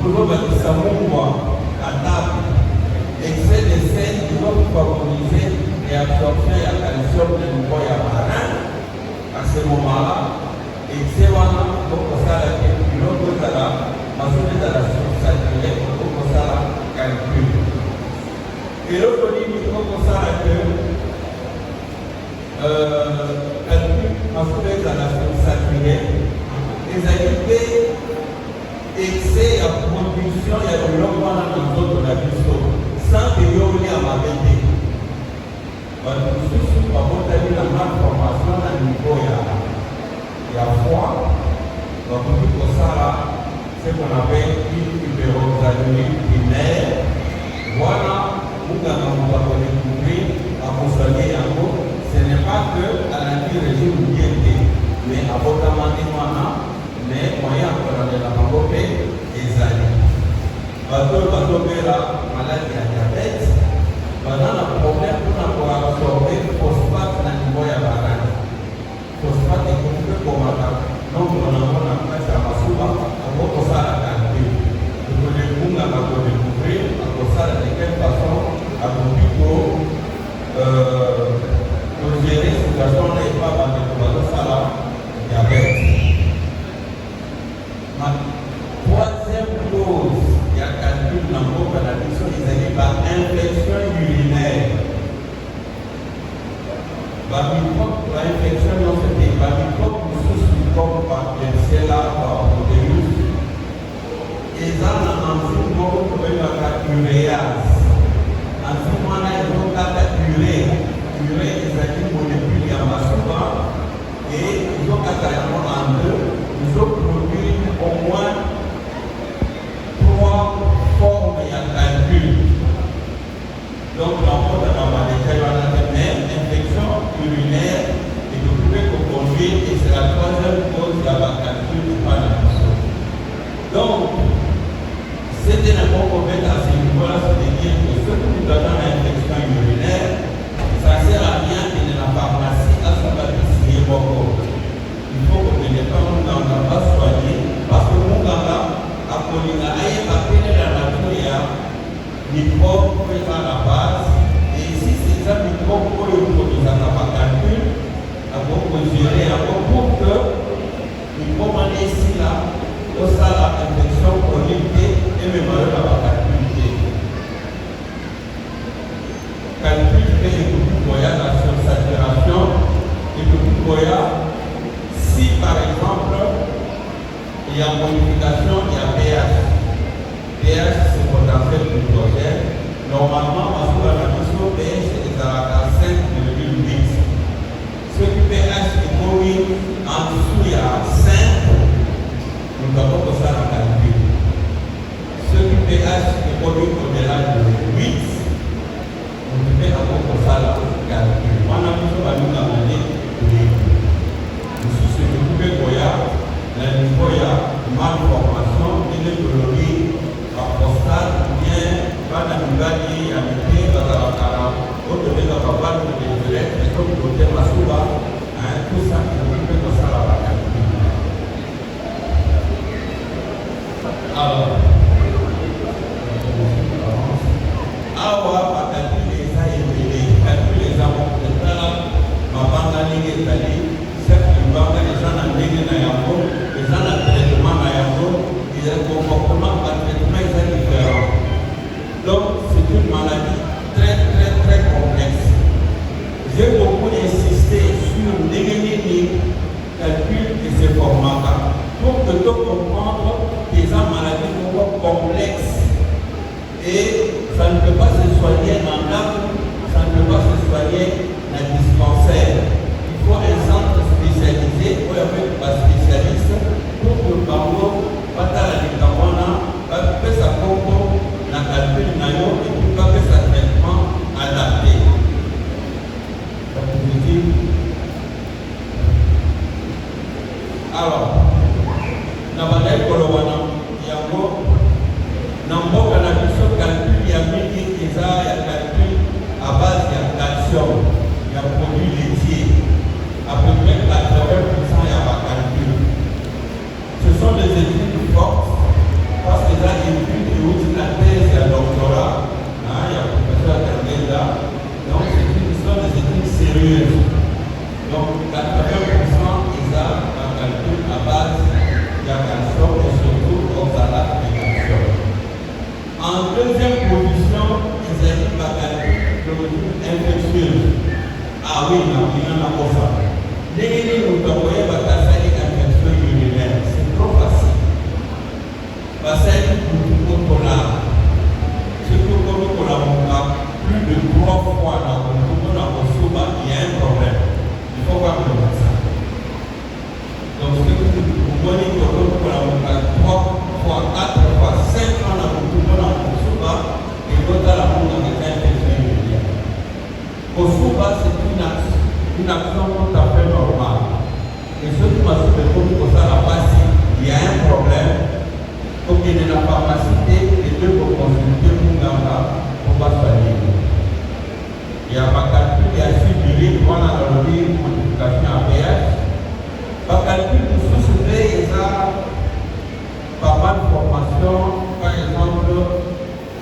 pouvons bâtir à table. Excès de sel qui va favoriser l'absorption et la calcium de niveau marin. À ce moment-là, excès donc ça la sursaturé donc ça la calcul. Et l'autre ligne donc ça la calcul parce que ça la sursaturé. Les activités excès à production il y a de l'homme dans d'autres nations sans que l'on ait à ma bête. Par contre, la malformation à niveau il y a froid. Donc, pour ça, c'est qu'on appelle une hyperoxalurie primaire. Voilà où nous avons découvert à consommer en gros. Ce n'est pas que à la vie régime bien fait, mais à votre manière, mais moyen pour la développement des années. Bateau, la maladie à diabète, maintenant le problème pour avoir absorbé phosphate dans le niveau de la barrage. Phosphate est connu comme un donc on a fait ça à Masuba, on va passer à la qualité. Nous voulons découvrir à ça de quelle façon à plutôt gérer cette situation n'est pas dans le diabète. Ma troisième cause, il y a calcul dans le canalisation, ils arrivent par infection urinaire. L'infection, non, c'était pas microbe, comme par Klebsiella, par Proteus. Et ça, on a enzyme qu'on appelle la uréase. Enzyme, on a une urée. Urée, ils ont une molécule qui est en souvent. Et ils ont carrément en deux. Ils ont produit au moins 3 formes de calcul. Donc, l'enfant de la maladie, infection urinaire, et vous pouvez conduire, et c'est la troisième cause de la calcul du panamisme. Donc, c'était un bon problème à ce niveau-là, c'est-à-dire que ce que nous donnons à l'infection urinaire, ça ne sert à rien que de la pharmacie à ce pâtissier beaucoup. Il faut que les parents n'en pas soigner, parce que mon gars, à Colina, il y a la nature, il y a microbes qui sont à la base, et ici, c'est ça, microbes pour le produit, ça n'a pas calcul, à beaucoup gérer, à beaucoup que microbes en ici, là, au sein de l'infection chronique et même à la calculité. Calcul fait le coup de la sursaturation et le coup de si par exemple il y a modification, il y a pH. pH c'est potentiel d'hydrogène. Normalement, parce que la mission pH est à 5,8. Ce qui pH est commis en dessous, il y a 5. Nous avons pour ça la calcul. Ce qui pH est commis au-delà de 8. Nous devons avoir pour ça la calcul. On a besoin de nous amener nous sommes occupés de la niveau de malformation, gynécologie, prostate, bien, pas d'amygdale, amygdale, autre chose, la parole de l'intellect, les autres côtés, la souba, tout ça, nous occupés de ça la calcul. Alors, awa calcul les a élevé, calcul les a montré, ma bande à l'Italie, certes, les gens ont des traitements, les gens ont des traitements, ils ont un comportement, un traitement différent. Donc, c'est une maladie très, très, très complexe. J'ai beaucoup insisté sur l'économie, calcul de ces formats pour que tout comprendre que ces maladies sont complexes. Et ça ne peut pas se soigner en l'âme, ça ne peut pas se soigner dans le dispensaire. Il faut un centre spécialisé pour avoir un spécialiste pour que le bango va à la ligamana, va faire sa compo, la calcul nayo et puis va faire sa traitement adapté. Alors, la bataille Kolowana, il y a un Namboka na biso calcul ya mingi eza ya calcul à base ya calcium, ya produit laitier. À peu près 80% ya ba calcul. Ce sont des études fortes parce que là, il deuxième position, les amis bactéries infectieuses. Ah oui, il y en a pour ça. Les nous envoyons bactéries infectieuses urinaires. C'est trop facile. Parce que pour la surtout comme pour la plus de 3 fois dans le souvent, il y a un problème. Il faut voir le vaccin. Donc, ce que vous voyez pour la 3 fois, 4 fois, 5 ans dans le souvent, et l'autre à la monde dans les infections urinaires. Au souvent, c'est une action tout à fait normale. Et ce qui m'a soulevé pour ça, là-bas, il y a un problème. Comme il est dans la pharmacie, les deux vont consulter pour pas soigner. Il y a ma calcul, il y a suivi, on a le livre modification à pH. Ma calcul, nous souscrivons, il y a pas mal de formations, par exemple,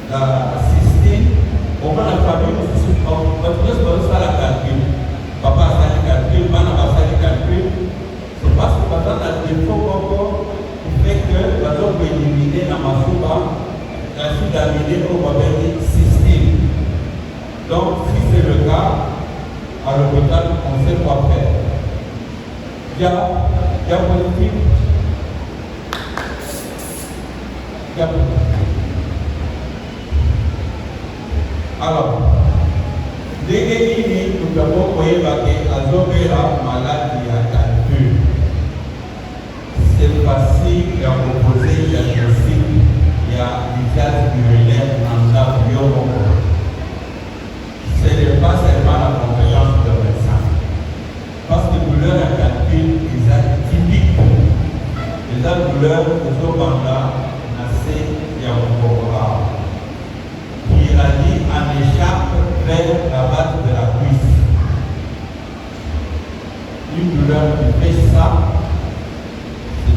la cystine. Au moins, la famille, nous souscrivons, parce que ça la calcul. Papa a fait le calcul, maman a fait le calcul. C'est parce que maintenant, la défaut, fait que la zone peut éliminer la masouba, la suite d'aminer au babel système. Donc, si c'est le cas, à l'hôpital, on sait quoi faire. Il y a positif. Il y a positif. Alors, dès que nous avons voyé la zone la maladie à calcul. C'est facile à proposer le diagnostic. Il y a des gaz urinaires dans la biologie. Ce n'est pas seulement la compétence de médecin. Parce que douleur à calcul est atypique. Les douleurs aux bandas naissent il y a encore qui irradie en échappe vers la base de la cuisse. Une douleur qui fait ça.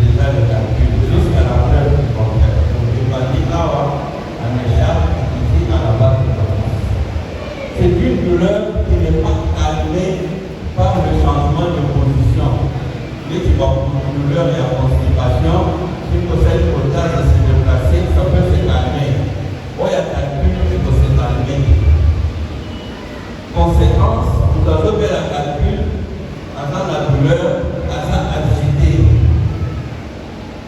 Déjà le calcul jusqu'à la preuve du contraire. Donc, il va dire là, en échappe, ici à la base de la masse. C'est une douleur qui n'est pas calmée par le changement de position. Dès qu'il va pour une douleur et la constipation, si vous possèdez le temps de se déplacer, ça peut se calmer. Ou il y a calcul qui peut se calmer. Conséquence, vous avez fait la calcul, avant la douleur, avant agité.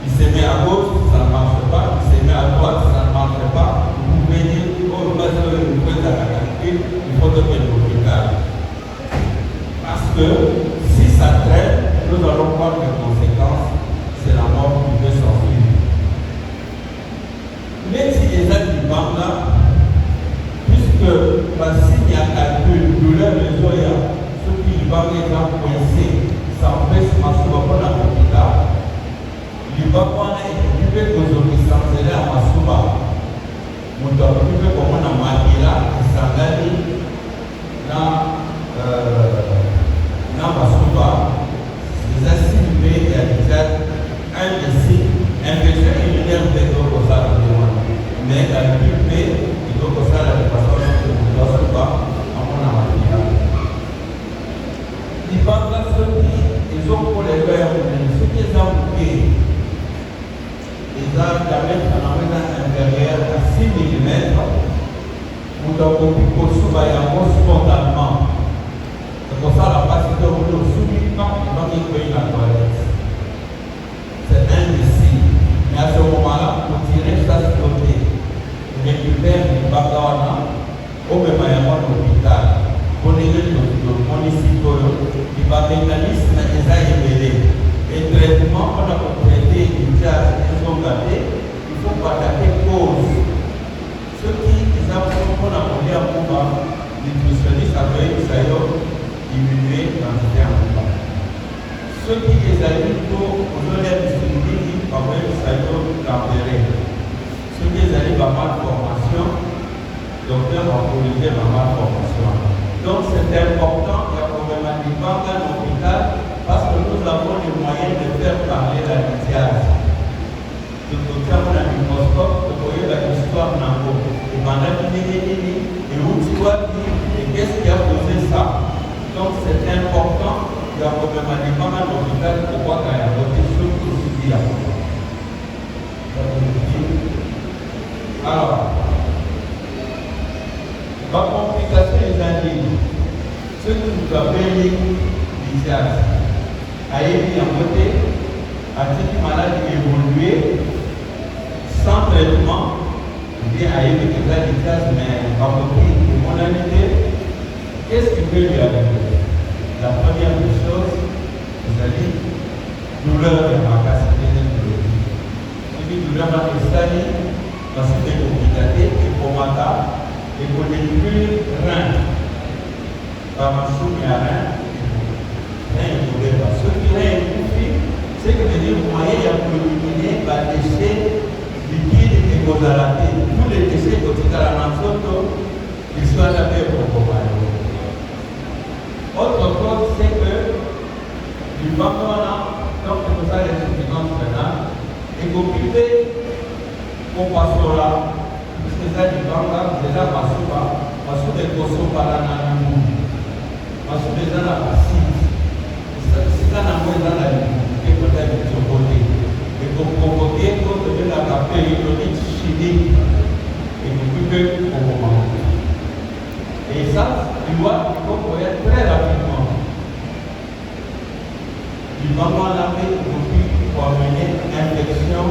Il se met à gauche, ça ne marche pas. Il se met à droite, ça ne marche pas. Vous pouvez dire, oh, parce que vous faites la calcul, il faut donner l'hôpital. Parce que si ça traîne, nous allons voir les conséquences, c'est la mort qui peut s'enfuir. Même si les gens qui vendent là, puisque s'il y a calcul, douleur des oeils, ceux qui vendent les gens coincés, ça empêche de marcher dans l'hôpital. Il va prendre un peu de à Masuba. Nous devons faire comme on a Makila, Sangani, dans Masuba. Les assimilés et déjà un des signes, infection urinaire de l'Okosala. Mais la pulpée de l'Okosala de façon que nous ne sommes pas en Makila. Il va dans ce qui ils ont pour les verres, ceux qui ont bouqué. Les arbres d'amètre en amène inférieur à 6 mm, vous devez vous spontanément. C'est pour ça la passe de l'eau subitement, il va y la toilette. C'est un des signes. Mais à ce moment-là, vous tirez ça sur le côté. Vous récupérez du bagawana, au même à l'hôpital. Vous négliez le municipal, il va mécanisme et ça est mêlé. Et traitement, on a traité une charge qu'ils ont gardé, il faut pas attaquer cause. Ceux qui, exemple, on a appelé à Mouba, les nutritionnistes avaient ça y est, diminué l'entité en Mouba. Ceux qui les allaient pour les distribuer, avaient ça y est, tempéré. Ceux qui les allaient par malformation, le docteur a corrigé la malformation. Donc c'est important, il y a problématiquement dans l'hôpital, parce que nous avons les moyens de faire parler la lithiase. De côté, on a un microscope, vous voyez l'histoire d'un mot. Et pendant qu'il et où tu vois dire, et qu'est-ce qui a posé ça? Donc c'est important, il y a problématiquement dans l'hôpital pour voir qu'il y a voté sur tout ce qu'il y a. Alors, appelle l'ICAS. Aïe, en côté, à titre malade évolué, sans traitement, bien Aïe, qui est là, l'ICAS, mais en côté de mon amitié, qu'est-ce qui peut lui arriver? La première des choses, vous allez douleur de ma capacité de douleur. Si douleur à l'installer, parce que c'est compliqué, et pour ma part, et pour les plus reins, par ma soupe et à rein, rien ne pouvait pas. Ce qui est écouté, c'est que le moyen pour éliminer les déchets liquides et causalés. Tous les déchets qui sont à la nation, ils sont à la paix pour comparer. Autre chose, c'est que du bambou, donc c'est ça les suffisances pénales, et occupé au pastorat, puisque ça du bambou, déjà Masuba, Masuba est Koso Paranamou, Masuba est dans la Passine, c'est ça n'a pas dans la vie, et peut-être de son côté, et pour convoquer, pour donner la périodie chimique, et occupé au moment. Et ça, tu vois, il faut courir très rapidement. Du moment où la paix pour amener une infection,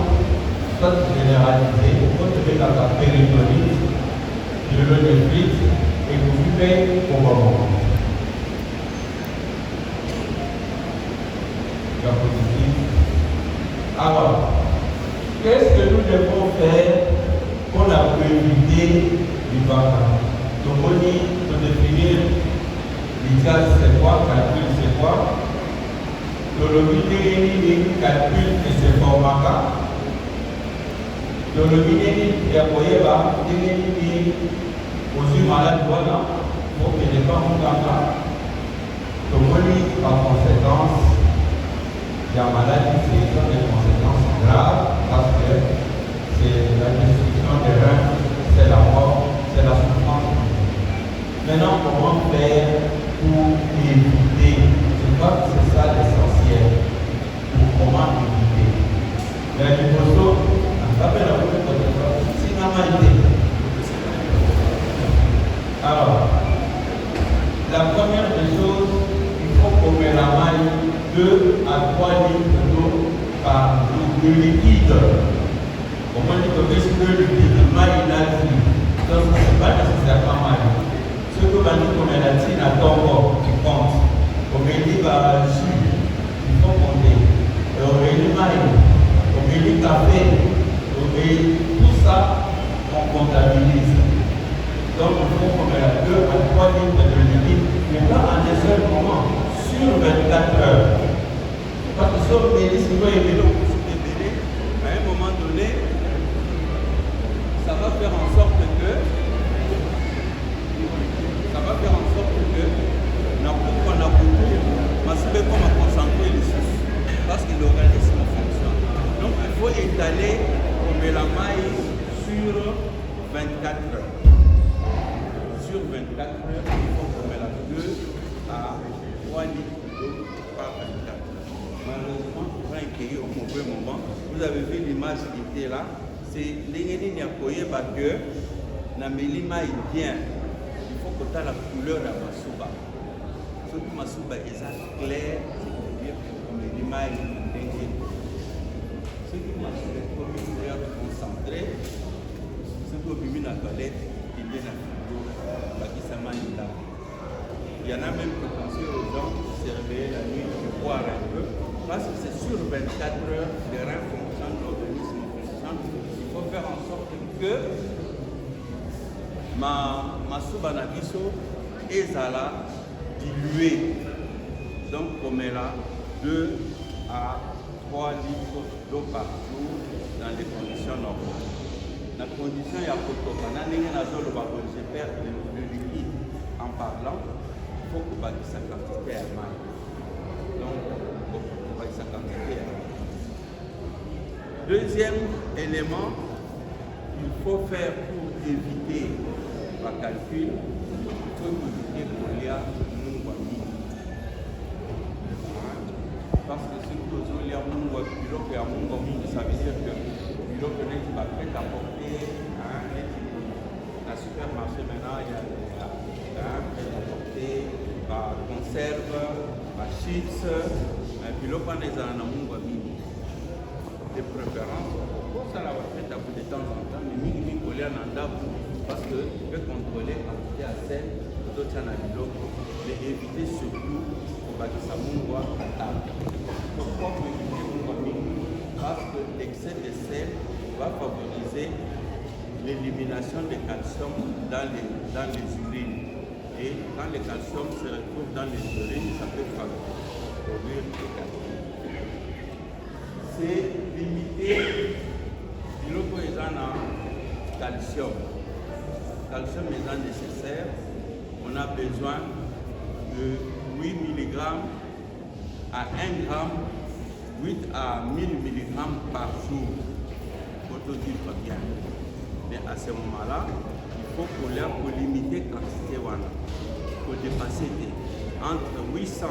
soit généralisée, il faut trouver la péritonite, le néphrite, et vous vivez au moment. Alors, qu'est-ce que nous devons faire pour la éviter du vaccin? Donc, on dit, pour définir l'ICAS, c'est quoi, calcul, c'est quoi? Le minimum calcul et c'est formata. Le minimum est appuyé par le minimum aux yeux malades, voilà, pour que les femmes ont là. Donc, par conséquence, la maladie, c'est des conséquences graves parce que c'est la destruction des reins, c'est la mort, c'est la souffrance. Maintenant, comment faire pour éviter? Je crois que c'est ça l'essentiel. Pour comment éviter? La liposo, on appelle la liposo, c'est la maladie. Alors, la première des choses, il faut qu'on met la maille 2 à 3 litres d'eau par jour de liquide. Comment dire que ce que le liquide maille nazi? Donc, ce n'est pas nécessairement maille. Ce que l'on dit qu'on est nazi à ton corps, tu comptes. On met des jus, il faut compter. Et on met des mailles, on met des cafés, on met tout ça, on comptabilise. Donc, il faut qu'on ait 2 à 3 litres de liquide, mais pas en un seul moment, sur 24 heures. Parce que sur les listes, à un moment donné, ça va faire en sorte que on a beaucoup, mais c'est comme à concentrer les sources, parce que l'organisme fonctionne. Donc, il faut étaler, on met la maille sur 24 heures. Sur 24 heures, il faut qu'on met la 2 à 3 litres d'eau par 24 heures. Malheureusement, pour un pays au mauvais moment, vous avez vu l'image qui était là, c'est l'ingénieur qui a coupé parce que la mélima est bien. Il faut que tu aies la couleur de la masuba. Ce que masuba est clair, c'est-à-dire que la mélima est bien. Ce qui masuba est comme une couleur concentrée, ce que vous avez dans la toilette, il est dans la il y en a même qui pensent aux gens qui se réveillent la nuit pour boire un peu. Parce que c'est sur 24 heures, les reins fonctionnent, l'organisme fonctionne. Il faut faire en sorte que ma soubanabiso est à la diluée. Donc, on met là 2 à 3 litres d'eau par jour dans les conditions normales. La condition, il y a je perds le liquide en parlant. Il faut que sa quantité est mal. Donc, il faut que sa quantité est mal. Deuxième élément, il faut faire pour éviter le calcul, il faut éviter qu'il y a parce que si vous avez un monde ça veut dire que le pilote va prêt à porter la supermarché maintenant, il y a prêt à porter conserve, chips, puis l'eau pas les anamou de préférence. Pour ça, la fait de temps en temps, mais mi coller en andabou parce que tu peux contrôler la quantité à sel, d'autres en abilo, mais éviter surtout que ça m'envoie à table. Pourquoi éviter mon parce que l'excès de sel va favoriser l'élimination du calcium dans les urines. Et quand le calcium se retrouve dans les urines, ça peut favoriser le calcium. C'est limiter le calcium. Le calcium est nécessaire. On a besoin de 8 mg à 1 g, 8 à 1000 mg par jour. Pour tout dire pas bien. Mais à ce moment-là, il faut pour limiter la quantité. Il faut dépasser entre 800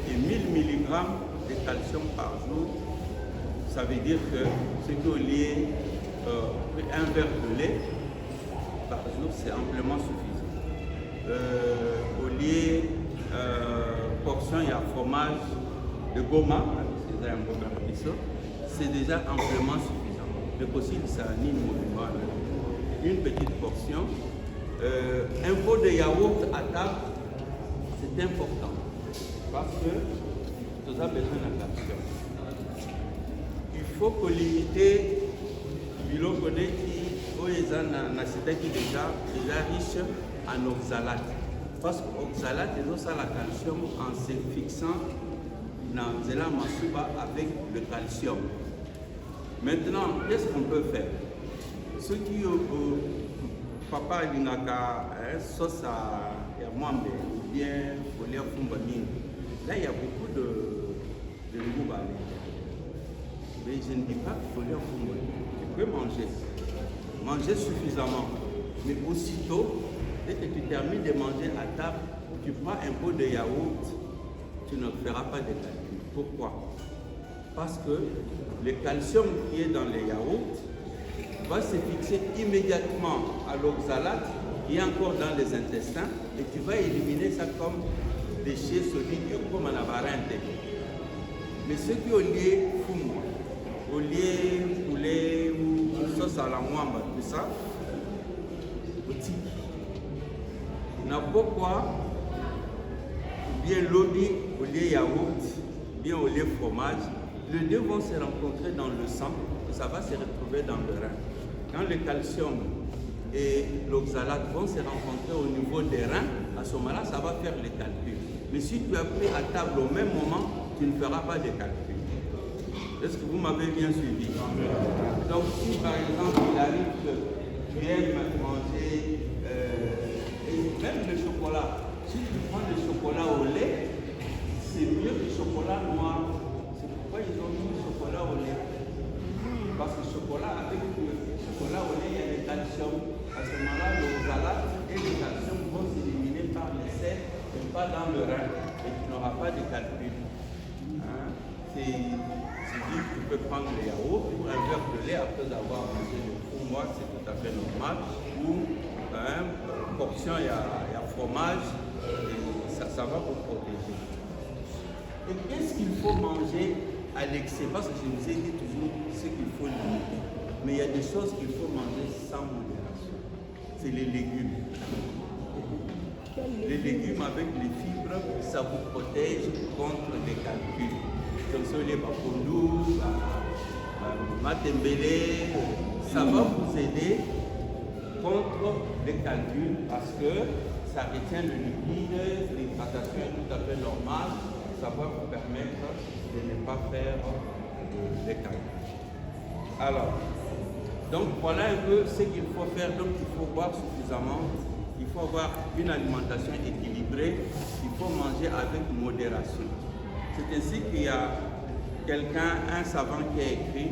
et 1000 mg de calcium par jour. Ça veut dire que ce qui est lié un verre de lait par jour, c'est amplement suffisant. Au lieu portion, il y a fromage de goma, c'est déjà amplement suffisant. Le possible, c'est une petite portion. Un pot de yaourt à table, c'est important parce que tu as besoin de calcium. Il faut que limiter biloko qui est déjà riche en oxalate. Parce que l'oxalate est aussi la calcium en se fixant dans la masuba avec le calcium. Maintenant, qu'est-ce qu'on peut faire? Ceux qui papa lingaka sauce à mwambe ou bien poulet fumbamine, là il y a beaucoup de goût. Mais je ne dis pas qu'il faut leur fondre. Tu peux manger suffisamment. Mais aussitôt, dès que tu termines de manger à table, tu prends un pot de yaourt, tu ne feras pas de calcul. Pourquoi? Parce que le calcium qui est dans les yaourts va se fixer immédiatement à l'oxalate qui est encore dans les intestins et tu vas éliminer ça comme déchets solides comme un avarente. Mais ce qui est au lieu fumo, au lieu poulet ou sauce à la mwamba, tout ça, petit. N'importe quoi, ou bien lobby, au lieu yaourt, bien au lieu fromage, les deux vont se rencontrer dans le sang et ça va se retrouver dans le rein. Quand le calcium et l'oxalate vont se rencontrer au niveau des reins, à ce moment-là, ça va faire les calculs. Mais si tu as pris à table au même moment, tu ne feras pas de calculs. Est-ce que vous m'avez bien suivi? Donc si par exemple il arrive que tu aimes manger même le chocolat, si tu prends le chocolat au lait, c'est mieux que le chocolat noir. C'est pourquoi ils ont mis le chocolat au lait. Parce que le chocolat, avec le chocolat au lait, il y a le calcium. À ce moment-là, l'oxalate et le calcium vont s'éliminer par les selles et pas dans le rein. Et tu n'auras pas de calcul. Hein? Tu peux prendre le yaourt ou un verre de lait après avoir mangé le fromage, c'est tout à fait normal. Ou une portion, il y a fromage, et ça va vous protéger. Et qu'est-ce qu'il faut manger à l'excès? Parce que je vous ai dit toujours ce qu'il faut limiter. Mais il y a des choses qu'il faut manger sans modération. C'est les légumes. Les légumes avec les fibres, ça vous protège contre les calculs. Donc sur les bakondou, matembele, ça va vous aider contre les calculs parce que ça retient le liquide, l'hydratation est tout à fait normale, ça va vous permettre de ne pas faire les calculs. Alors, donc voilà un peu ce qu'il faut faire. Donc il faut boire suffisamment, il faut avoir une alimentation équilibrée, il faut manger avec modération. C'est ainsi qu'il y a quelqu'un, un savant qui a écrit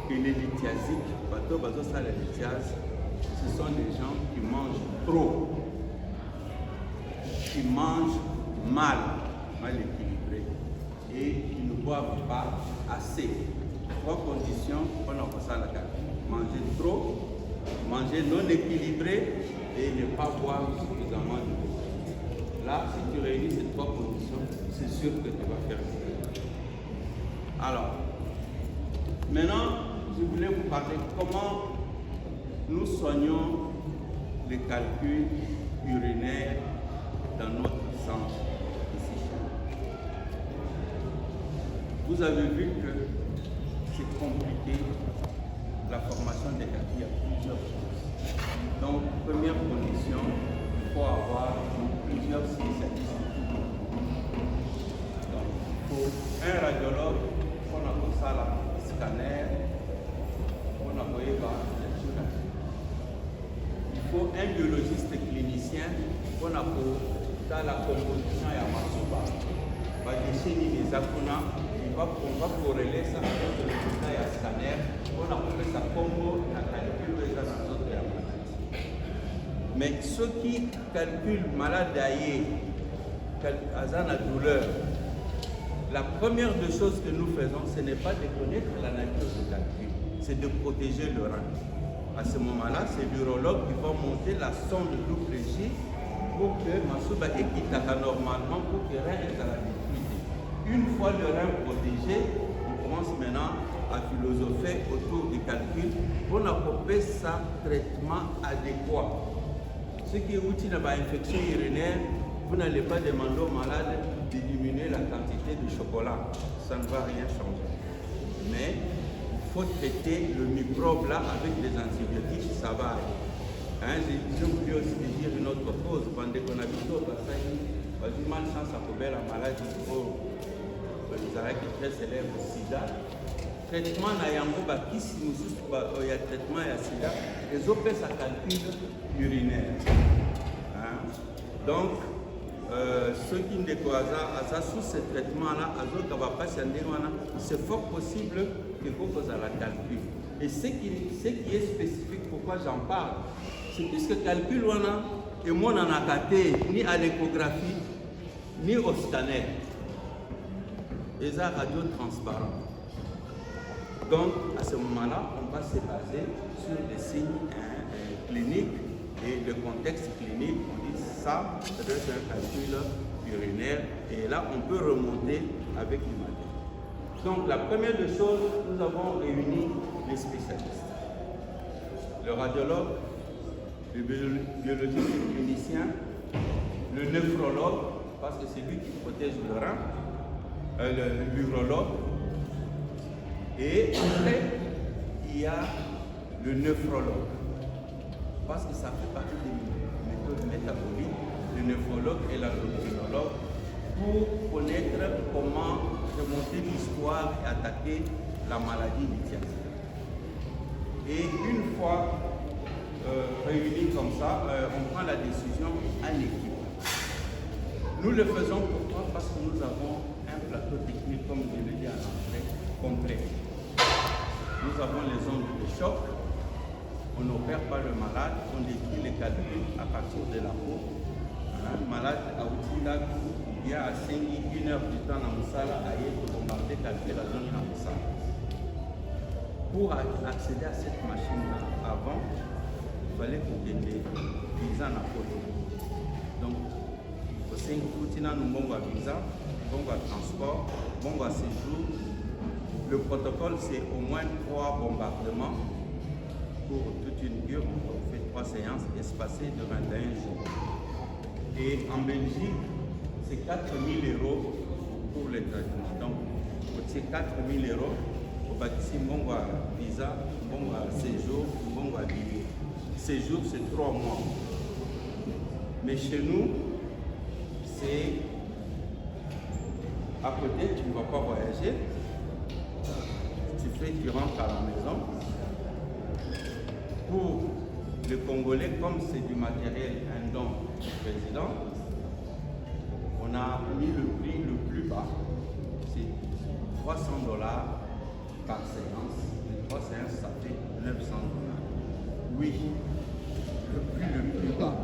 que les lithiasiques, ce sont des gens qui mangent trop, qui mangent mal équilibré et qui ne boivent pas assez. Trois conditions qu'on a pour ça la carte. Manger trop, manger non équilibré et ne pas boire suffisamment de l'eau. Là, si tu réunis ces trois conditions, c'est sûr que tu vas faire mieux. Alors, maintenant, je voulais vous parler comment nous soignons les calculs urinaires dans notre centre ici chez nous. Vous avez vu que c'est compliqué, la formation des calculs, il y a plusieurs choses. Donc, première condition, il faut avoir plusieurs spécialistes. Donc, il faut un radiologue, on appelle ça la scanner, on appelle ça il faut un biologiste clinicien, on appelle ça la composition et la masuba. On va déchirer les acuna, on va corréler ça avec le résultat et le scanner, on appelle ça combo, la calcul de la maladie. Mais ceux qui calculent malade d'ailleurs, la douleur, la première des choses que nous faisons, ce n'est pas de connaître la nature du calcul, c'est de protéger le rein. À ce moment-là, c'est l'urologue qui va monter la sonde double J pour que Masuba équitaka normalement pour que le rein est à la liquidité. Une fois le rein protégé, on commence maintenant à philosopher autour du calcul pour apporter sa traitement adéquat. Ce qui est outil dans l'infection urinaire, vous n'allez pas demander au malade de diminuer la quantité de chocolat. Ça ne va rien changer. Mais il faut traiter le microbe là avec des antibiotiques, ça va aller. Hein, j'ai oublié aussi de dire une autre chose. Pendant qu'on habite au bassin, on a du mal chance à couper la maladie les arrêts qui très célèbres sida. Traitement na yango bakisi mususu ya traitement ya sida les opesa calcul urinaire. Hein? Donc ceux qui ne découragent sous ce traitement là c'est fort possible que vous à la calcul. Et ce qui est spécifique, pourquoi j'en parle, c'est puisque calcul on a et moi on a caté ni à l'échographie ni au scanner. Et ça radio transparent. Donc, à ce moment-là, on va se baser sur des signes cliniques et le contexte clinique. On dit ça, ça doit être un calcul urinaire. Et là, on peut remonter avec l'image. Donc, la première des choses, nous avons réuni les spécialistes. Le radiologue, le biologiste clinicien, le néphrologue, parce que c'est lui qui protège le rein, l'urologue. Et après, il y a le néphrologue, parce que ça fait partie des méthodes métaboliques, le néphrologue et l'endocrinologue, pour connaître comment remonter l'histoire et attaquer la maladie initiatique. Et une fois réunis comme ça, on prend la décision en équipe. Nous le faisons pourquoi? Parce que nous avons un plateau technique, comme je l'ai dit à l'entrée, complet. Nous avons les ondes de choc, on n'opère pas le malade, on décrit les calculs à partir de la peau. Le malade a outil là, il y a à 5 1 heure du temps dans le salle à y bombarder calculer la zone dans le salle. Pour accéder à cette machine-là, avant, il fallait qu'on ait des visas à photo. Donc, au 5 outils là, nous avons un visa, bon transport, bon séjour. Le protocole, c'est au moins 3 bombardements pour toute une cure. On fait 3 séances espacées de 21 jours. Et en Belgique, c'est 4 000 € pour les traitements. Donc, pour ces 4 000 €, au bâtiment, bon visa, bon séjour, bon billet. Séjour, c'est 3 mois. Mais chez nous, c'est à côté, tu ne vas pas voyager. Tu rentres à la maison. Pour les Congolais, comme c'est du matériel, un don du président, on a mis le prix le plus bas. C'est 300 $ par séance. Les 3 séances, ça fait 900 $. Oui, le prix le plus bas.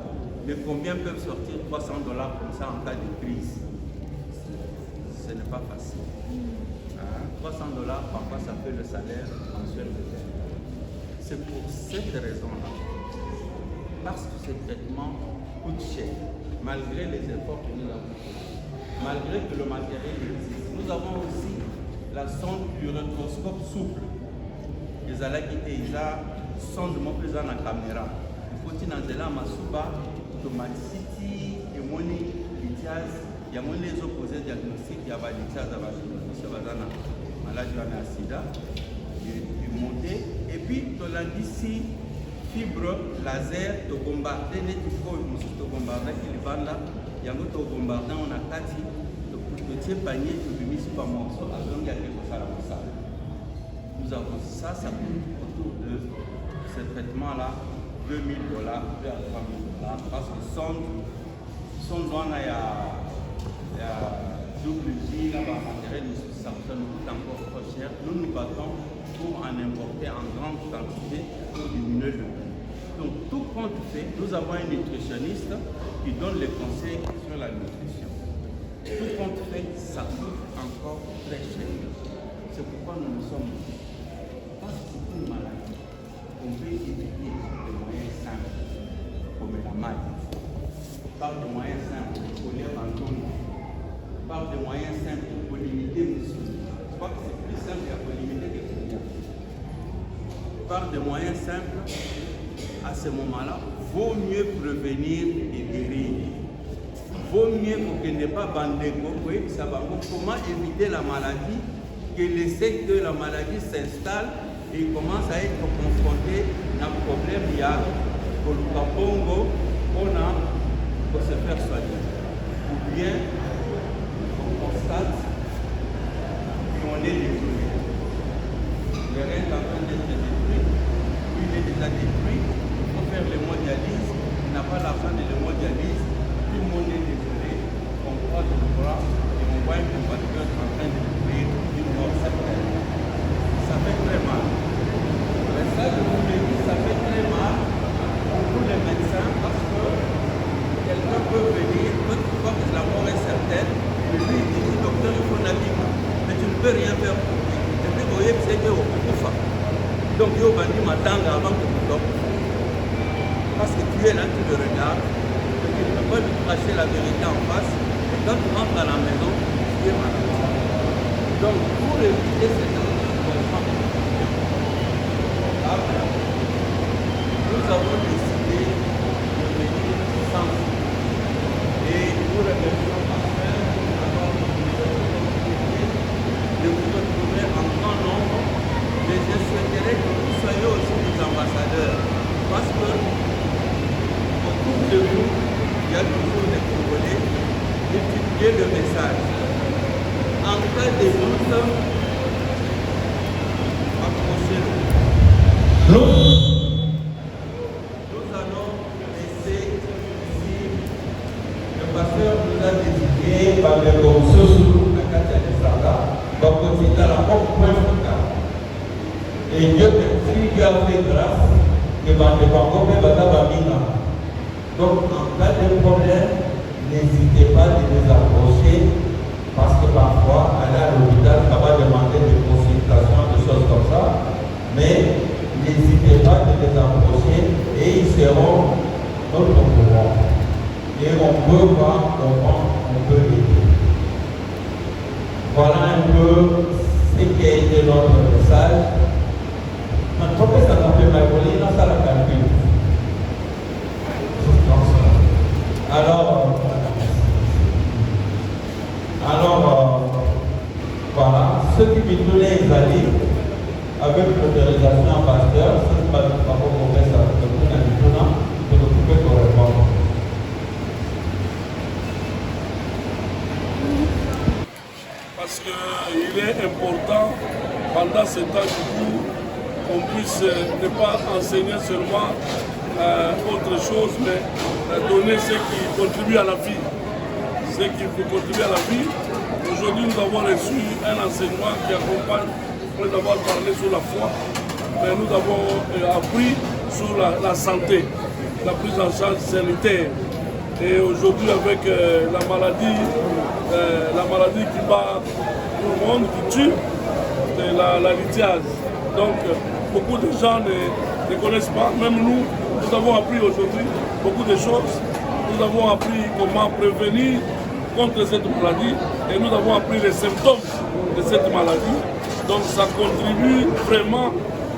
Mais combien peuvent sortir 300 $ comme ça en cas de crise? Ce n'est pas facile. 300 $, parfois ça fait le salaire mensuel de quelqu'un. C'est pour cette raison-là, parce que ce traitement coûte cher, malgré les efforts que nous avons fait, malgré que le matériel existe. Nous avons aussi la sonde du rétroscope souple. Les alaki et la sonde mon plus en caméra. Il faut que nous ayons masuba, automaticity, et moni, litiaz, il y a mon les opposés diagnostiques, il y a litiaz à la maladie à sida, du monté, et puis tu l'as dit fibre laser, tu bombardes, tu bombardes qui les bandes là, il y a un autre bombardé, on a 4 tu panier, tu lui mets sur un morceau, à long, il y a quelque chose à la salle. Nous avons ça coûte autour de ce traitement-là, $2 000, $2 à $3 000, parce que son zone, il y a double vie, là, le matériel de ça nous coûte encore trop cher. Nous nous battons pour en importer en grande quantité pour diminuer le coût. Donc tout compte fait, nous avons un nutritionniste qui donne les conseils sur la nutrition. Tout compte fait, ça coûte encore très cher. C'est pourquoi nous sommes ici. Parce que c'est une maladie, on peut éviter des moyens simples, comme la maille. Par des moyens simples, pour les randonner. Par des moyens simples, pour limiter les soucis. Je crois que c'est plus simple pour limiter les soucis. Par des moyens simples, à ce moment-là, vaut mieux prévenir et guérir. Vaut mieux pour qu'il n'ait pas bandé. Comment éviter la maladie, que laisser que la maladie s'installe et commence à être confronté à un problème. Il y a pour le Kapongo, on a pour se faire soigner. Ou bien, on constate qu'on est détruit. Le rein est en train d'être détruit, puis il est déjà détruit. Il faut faire l'hémodialyse. Il n'a pas l'argent de l'hémodialyse. Tout le monde est désolé. On croise le bras et on voit une compatriote en train de mourir d'une mort certaine. Ça fait très mal. Mais ça, je vous l'ai dit, ça fait très mal pour tous les médecins parce que quelqu'un peut venir, peut croire que la mort est certaine, mais lui il dit docteur, il faut un habillement. Mais tu ne peux rien faire pour lui. Et puis, vous voyez, c'est que donc, il va dire m'attendre avant que tu dormes. Parce que tu es là, tu le regardes, et tu ne peux pas lui cracher la vérité en face. Et quand tu rentres à la maison, tu es malade. Donc, pour éviter cette nous avons décidé de venir sans. Et nous remercions Pasteur de vous retrouver en grand nombre. Mais je souhaiterais que vous soyez aussi des ambassadeurs. Parce que autour de vous, il y a toujours des Congolais. Étudiez le message. En cas de doute, approchez-le. Nous allons laisser ici. Le pasteur nous a désigné par le Gomso la Katia de Sanga, donc c'est à la porte point focal. Et Dieu lui a fait grâce que Bande Bango peut battre Bamina. Donc en cas de problème, n'hésitez pas à les approcher parce que parfois, aller à l'hôpital, ça va demander des consultations, des choses comme ça. Mais n'hésitez pas à les approcher et ils seront notre courant. Et on peut voir comment on peut aider. Voilà un peu ce qui a été notre message. Maintenant que ça n'a fait ma colline, ça la calcule. Alors, voilà, ceux qui me donnaient les alliés, avec l'autorisation à pasteur, ce n'est pas le rapport qu'on fait ça, le coup d'un étonnant, de l'occuper pour répondre. Parce qu'il est important, pendant ce temps du cours, qu'on puisse ne pas enseigner seulement autre chose, mais donner ce qui contribue à la vie. Ce qui contribue à la vie. Aujourd'hui, nous avons reçu un enseignement qui accompagne, après avoir parlé sur la foi, mais nous avons appris sur la santé, la prise en charge sanitaire. Et aujourd'hui, avec la maladie qui bat tout le monde, qui tue, la lithiase. Donc, beaucoup de gens ne connaissent pas, même nous avons appris aujourd'hui beaucoup de choses. nous avons appris comment prévenir contre cette maladie et nous avons appris les symptômes de cette maladie. Donc ça contribue vraiment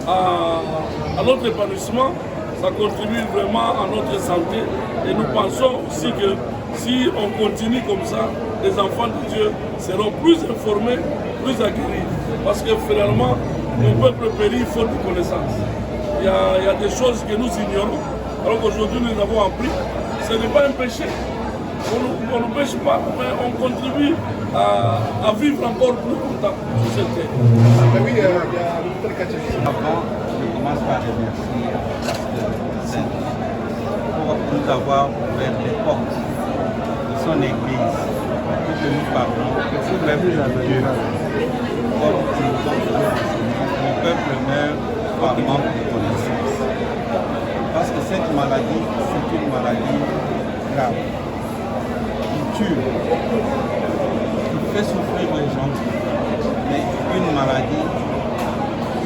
à notre épanouissement, ça contribue vraiment à notre santé et nous pensons aussi que si on continue comme ça, les enfants de Dieu seront plus informés, plus aguerris. Parce que finalement, le peuple périt faute de connaissances. Il y a des choses que nous ignorons, alors qu'aujourd'hui nous avons appris. Ce n'est pas un péché. On ne pêche pas, mais on contribue à vivre encore plus longtemps sur cette terre. Avant, je commence par remercier Pasteur Saint pour nous avoir ouvert les portes de son église, pour que nous parlons au peuple de Dieu. Comme le peuple meurt par manque de connaissance. Parce que cette maladie, c'est une maladie grave, qui tue, qui fait souffrir les gens, mais une maladie,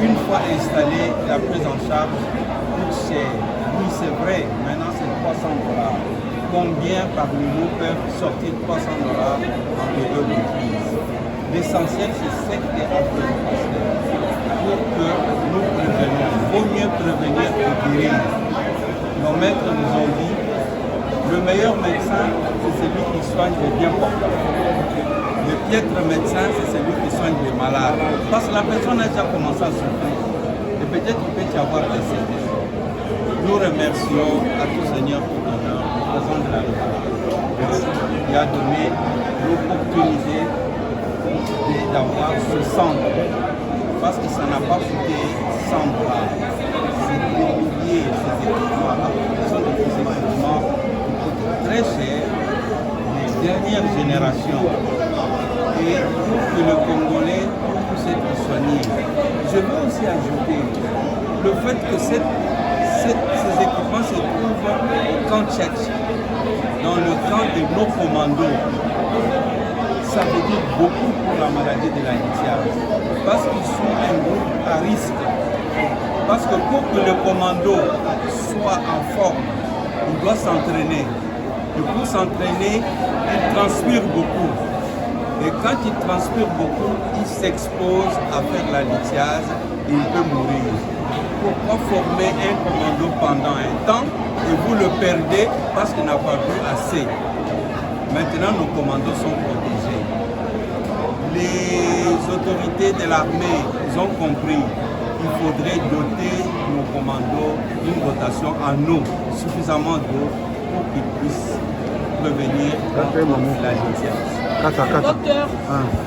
une fois installée, la prise en charge coûte cher. Oui, c'est vrai, maintenant c'est $300. Combien parmi nous peuvent sortir $300 en période de crise? L'essentiel, c'est ce qu'est appelé le pasteur. Pour que nous prevenions, il vaut mieux prévenir que guérir. Nos maîtres nous ont dit, le meilleur médecin, c'est celui qui soigne les bien portants. Le piètre médecin, c'est celui qui soigne les malades. Parce que la personne a déjà commencé à souffrir. Et peut-être qu'il peut y avoir des séquelles. Nous remercions à tout Seigneur pour l'honneur, le président de la République, qui a donné l'opportunité d'avoir ce centre. Parce que ça n'a pas coûté 100 $. C'est des milliers ces équipements-là. Ce sont des équipements qui coûtent très cher, les dernières générations. Et pour que le Congolais puisse être soigné. Je veux aussi ajouter le fait que ces équipements se trouvent au camp Tchatch, dans le camp de nos commandos. Ça veut dire beaucoup pour la maladie de la litiase, parce qu'ils sont un groupe à risque. Parce que pour que le commando soit en forme, il doit s'entraîner. Et pour s'entraîner, il transpire beaucoup. Et quand il transpire beaucoup, il s'expose à faire la litiase et il peut mourir. Pourquoi former un commando pendant un temps et vous le perdez parce qu'il n'a pas vu assez? Maintenant, nos commandos sont protégés. Les autorités de l'armée, ils ont compris qu'il faudrait doter nos commandos d'une dotation en eau, suffisamment d'eau pour qu'ils puissent prévenir la litiase. Docteur.